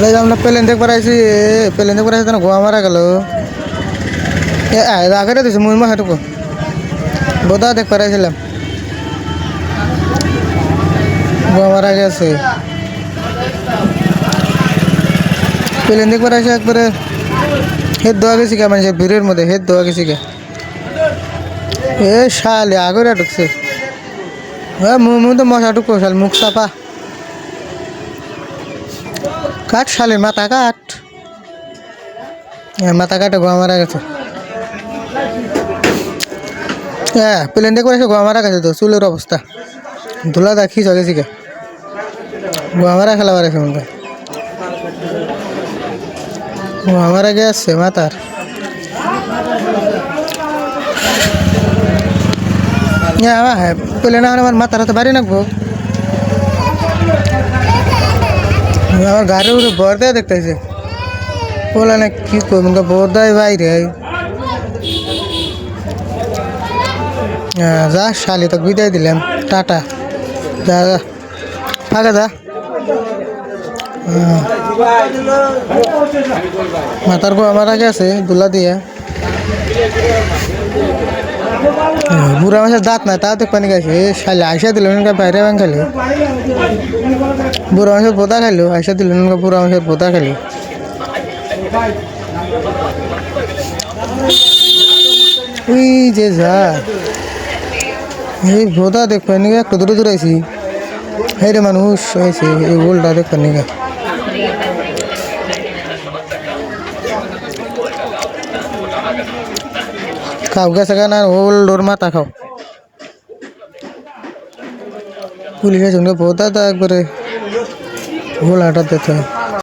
আমরা প্লেন থেকে পড়াইছি প্লেন থেকে পড়াইছি গোয়া মারা গেল আগে দিছি মুই মাহাটুকু বোধা দেখ পড়াইছিলাম গোয়া মারা গেছে প্লেন থেকে পড়াইছে একবারে হেদ দোয়া গেছি কে মানে ভিড়ের মধ্যে হেদ দোয়া গেছি কে এ শালে আগরে ঢুকছে হ্যাঁ মুখ তো মশা ঢুকো শাল মুখ চাপা কাট শালে মাথা কাট মাথা কাটে গোয়া মারা গেছে হ্যাঁ প্লেন থেকে করেছে গোয়া মারা গেছে তো চুলের অবস্থা ধুলা দেখি চলে শিখে গোয়া মারা খেলা মারা মনে গোয়া মারা গেছে মাথার হ্যাঁ প্লেনে আমার মাথার হাতে বাড়ি নাকবো আমার গাড়ির উপরে বর্দায় দেখতেছে বলে না কি করবো বর্দায় বাইরে যা শালি তোকে বিদায় দিলাম টাটা যা যা ফাঁকা যা মাথার গো আমার আগে আছে দুলা দিয়ে বুড়া মাছের দাঁত নাই তা তো পানি খাইছে শালি আইসা দিল বাইরে ব্যাং খালি বুড়া মাছের বোদা খাইলো আইসা দিল বুড়া মাছের বোদা খালি ওই যে যা এই বোদা দেখবেন নাকি একটু দূরে দূরে আইসি এই রে মানুষ হয়েছে এই গোলটা দেখবেন নাকি খাও গেছে কেন ওল ডোর মাথা খাও পুলিশের সঙ্গে বোদা তো একবারে গোল হাঁটাতে